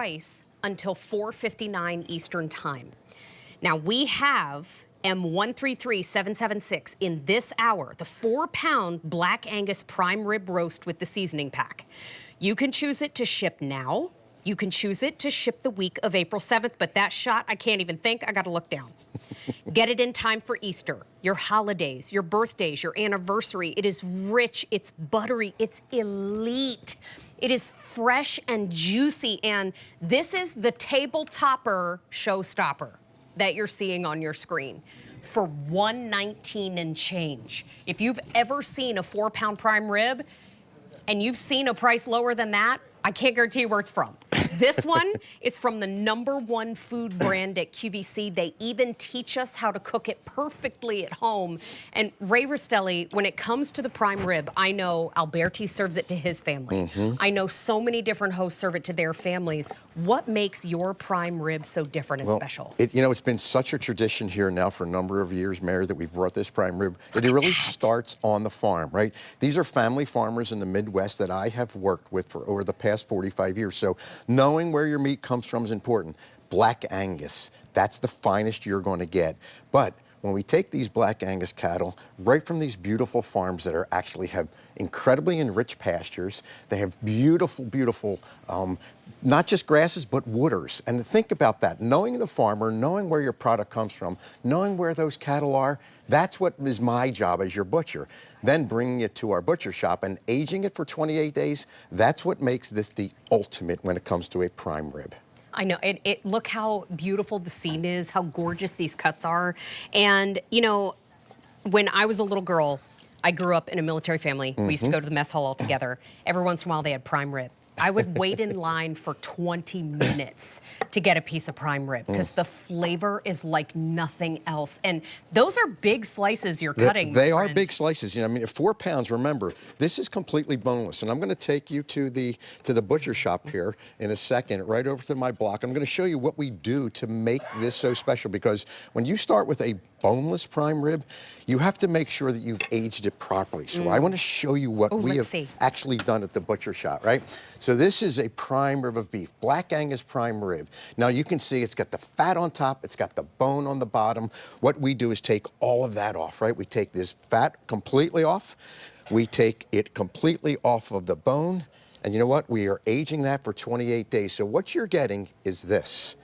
price until 4:59 Eastern Time. Now, we have M133776 in this hour, the 4-pound Black Angus prime rib roast with the seasoning pack. You can choose it to ship now. You can choose it to ship the week of April 7th, but that shot, I can't even think. I got to look down. Get it in time for Easter, your holidays, your birthdays, your anniversary. It is rich, it's buttery, it's elite. It is fresh and juicy, and this is the table topper showstopper that you're seeing on your screen for $119 and change. If you've ever seen a 4-pound prime rib and you've seen a price lower than that, I can't guarantee you where it's from. This one is from the #1 food brand at QVC. They even teach us how to cook it perfectly at home. And Ray Rastelli, when it comes to the prime rib, I know Alberti serves it to his family. I know so many different hosts serve it to their families. What makes your prime rib so different and special? It's been such a tradition here now for a number of years, Mary, that we've brought this prime rib. It really starts on the farm, right? These are family farmers in the Midwest that I have worked with for over the past 45 years. So knowing where your meat comes from is important. Black Angus, that's the finest you're going to get. But when we take these Black Angus cattle right from these beautiful farms that are actually have incredibly enriched pastures, they have beautiful, beautiful, not just grasses, but wooders. And think about that. Knowing the farmer, knowing where your product comes from, knowing where those cattle are, that's what is my job as your butcher. Then bringing it to our butcher shop and aging it for 28 days, that's what makes this the ultimate when it comes to a prime rib. I know, look how beautiful the scene is, how gorgeous these cuts are. And, you know, when I was a little girl, I grew up in a military family. We used to go to the mess hall all together. Every once in a while, they had prime rib. I would wait in line for 20 minutes to get a piece of prime rib because the flavor is like nothing else. And those are big slices you're cutting. They are big slices. You know, I mean, 4 pounds, remember, this is completely boneless. And I'm going to take you to the butcher shop here in a second, right over to my block. I'm going to show you what we do to make this so special, because when you start with a boneless prime rib, you have to make sure that you've aged it properly. So I want to show you what we have actually done at the butcher shop, right? So this is a prime rib of beef, Black Angus prime rib. Now you can see it's got the fat on top, it's got the bone on the bottom. What we do is take all of that off, right? We take this fat completely off. We take it completely off of the bone. And you know what? We are aging that for 28 days. So what you're getting is this.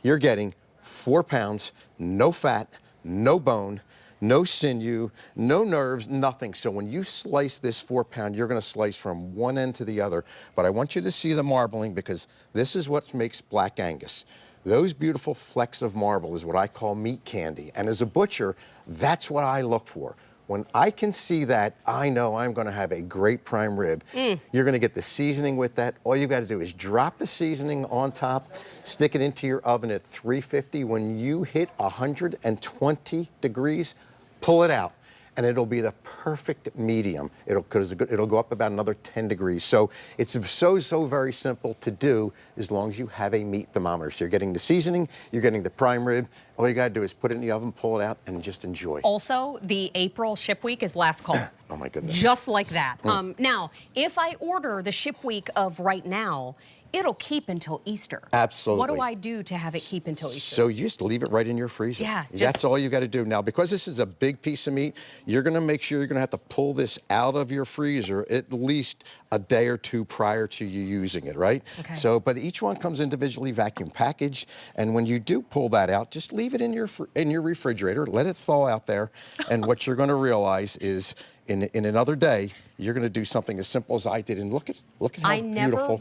You're getting 4 pounds, no fat, no bone, no sinew, no nerves, nothing. So when you slice this 4 pound, you're going to slice from one end to the other. But I want you to see the marbling, because this is what makes Black Angus. Those beautiful flecks of marble is what I call meat candy. And as a butcher, that's what I look for. When I can see that, I know I'm going to have a great prime rib. You're going to get the seasoning with that. All you got to do is drop the seasoning on top, stick it into your oven at 350. When you hit 120 degrees, pull it out, and it'll be the perfect medium. It'll go up about another 10 degrees. So it's so very simple to do as long as you have a meat thermometer. So you're getting the seasoning, you're getting the prime rib. All you got to do is put it in the oven, pull it out, and just enjoy. Also, the April ship week is last call. Oh, my goodness. Just like that. Now, if I order the ship week of right now, it'll keep until Easter. Absolutely. What do I do to have it keep until Easter? So you just leave it right in your freezer. Yeah. That's all you got to do. Now, because this is a big piece of meat, you're going to make sure you're going to have to pull this out of your freezer at least a day or two prior to you using it, right? Okay. So, but each one comes individually vacuum packaged, and when you do pull that out, just leave it in your refrigerator, let it thaw out there, and what you're going to realize is in another day, you're going to do something as simple as I did, and look at how beautiful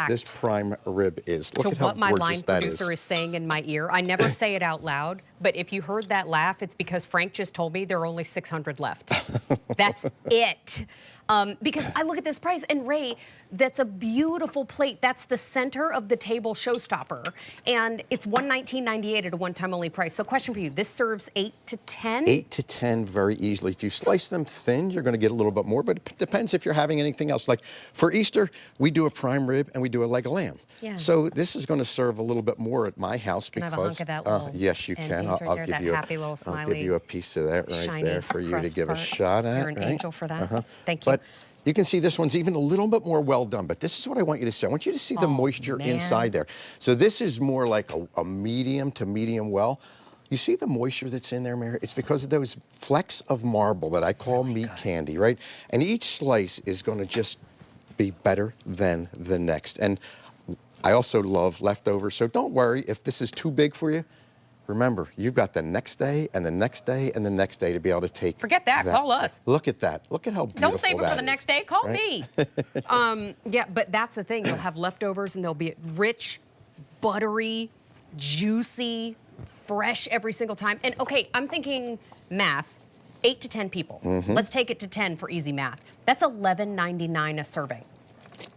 this prime rib is. Look at how what my line gorgeous that producer is saying in my ear. I never say it out loud, but if you heard that laugh, it's because Frank just told me there are only 600 left. That's it. Because I look at this price, and Ray, that's a beautiful plate. That's the center of the table showstopper, and it's $119.98 at a one-time only price. So question for you, this serves 8 to 10? 8 to 10 very easily. If you slice them thin, you're going to get a little bit more, but it depends if you're having anything else. Like for Easter, we do a prime rib and we do a leg of lamb. Yeah. So this is going to serve a little bit more at my house. Can because I have a hunk of that little, yes, you can. I'll give you happy little smiley, I'll give you a piece of that right there for you to give a shot at. You're an angel for that. Thank you. But You can see this one's even a little bit more well done, but this is what I want you to see. I want you to see the moisture inside there. So this is more like a medium to medium well. You see the moisture that's in there, Mary? It's because of those flecks of marble that I call meat candy, right? And each slice is going to just be better than the next. And I also love leftovers, so don't worry if this is too big for you. Remember, you've got the next day and the next day and the next day to be able to take. Forget that. Call us. Look at that. Look at how beautiful Don't save it for the next day. Call me. Yeah, but that's the thing. You'll have leftovers, and they'll be rich, buttery, juicy, fresh every single time. And okay, I'm thinking math. 8 to 10 people. Let's take it to 10 for easy math. That's $11.99 a serving.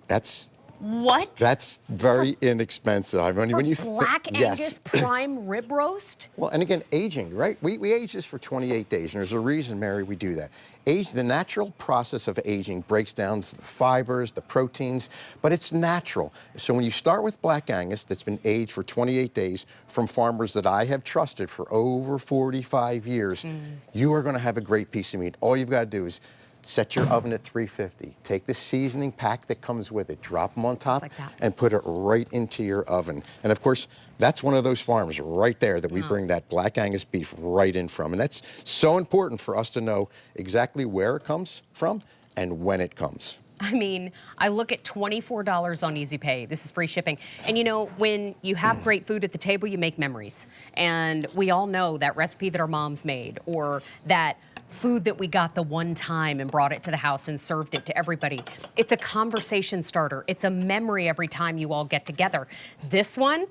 That's. What? That's very inexpensive. I mean, when you Black Angus prime rib roast? Well, and again, aging, right? We age this for 28 days, and there's a reason, Mary, we do that. The natural process of aging breaks down the fibers, the proteins, but it's natural. So when you start with Black Angus that's been aged for 28 days from farmers that I have trusted for over 45 years, you are going to have a great piece of meat. All you've got to do is set your oven at 350. Take the seasoning pack that comes with it, drop them on top, and put it right into your oven. And of course, that's one of those farms right there that we bring that Black Angus beef right in from. And that's so important for us to know exactly where it comes from and when it comes. I mean, I look at $24 on Easy Pay. This is free shipping. And you know, when you have great food at the table, you make memories. And we all know that recipe that our moms made, or that food that we got the one time and brought it to the house and served it to everybody. It's a conversation starter. It's a memory every time you all get together. This one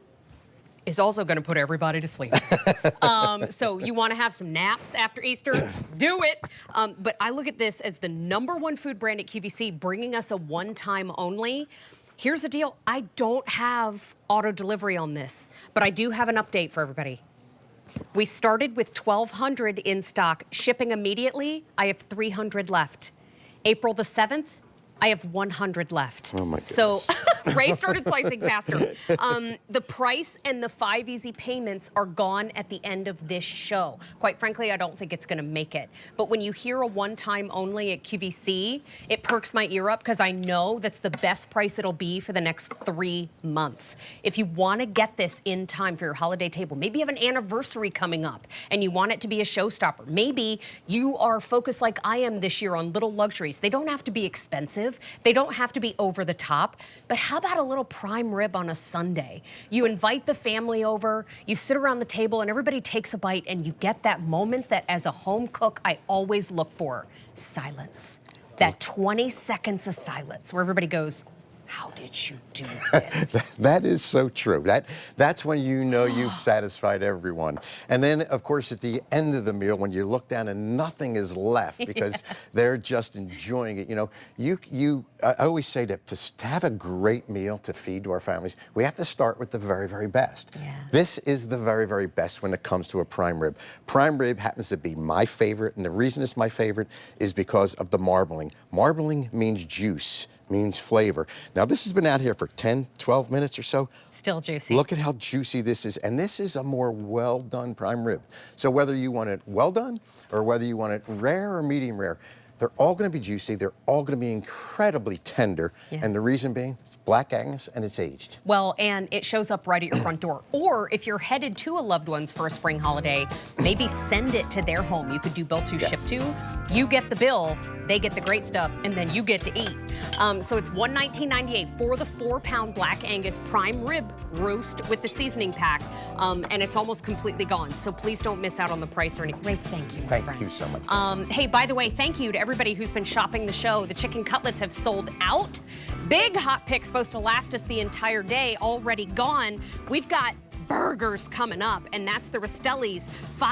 is also going to put everybody to sleep. So you want to have some naps after Easter? Do it. But I look at this as the #1 food brand at QVC, bringing us a one-time only. Here's the deal. I don't have auto delivery on this, but I do have an update for everybody. We started with 1,200 in stock, shipping immediately. I have 300 left. April the 7th, I have 100 left. Oh my goodness. So Ray started slicing faster. The price and the 5 easy payments are gone at the end of this show. Quite frankly, I don't think it's going to make it. But when you hear a one-time only at QVC, it perks my ear up because I know that's the best price it'll be for the next 3 months. If you want to get this in time for your holiday table, maybe you have an anniversary coming up and you want it to be a showstopper. Maybe you are focused like I am this year on little luxuries. They don't have to be expensive. They don't have to be over the top, but how about a little prime rib on a Sunday? You invite the family over, you sit around the table and everybody takes a bite and you get that moment that as a home cook, I always look for, silence. That 20 seconds of silence where everybody goes, how did you do this? That is so true. That's when you know you've satisfied everyone. And then, of course, at the end of the meal, when you look down and nothing is left because they're just enjoying it. You know, I always say that to have a great meal to feed to our families, we have to start with the very, very best. Yeah. This is the very, very best when it comes to a prime rib. Prime rib happens to be my favorite, and the reason it's my favorite is because of the marbling. Marbling means juice. Means flavor. Now, this has been out here for 10, 12 minutes or so. Still juicy. Look at how juicy this is. And this is a more well-done prime rib. So whether you want it well done or whether you want it rare or medium rare, they're all going to be juicy. They're all going to be incredibly tender. Yeah. And the reason being, it's Black Angus and it's aged. Well, and it shows up right at your front door. Or if you're headed to a loved one's for a spring holiday, maybe send it to their home. You could do bill to, ship to. You get the bill, they get the great stuff, and then you get to eat. So it's $119.98 for the 4-pound Black Angus prime rib roast with the seasoning pack. And it's almost completely gone. So please don't miss out on the price or anything. Ray, thank you. Thank you so much. Hey, by the way, thank you to everybody who's been shopping the show. The chicken cutlets have sold out. Big hot pick supposed to last us the entire day, already gone. We've got burgers coming up, and that's the Rastelli's 5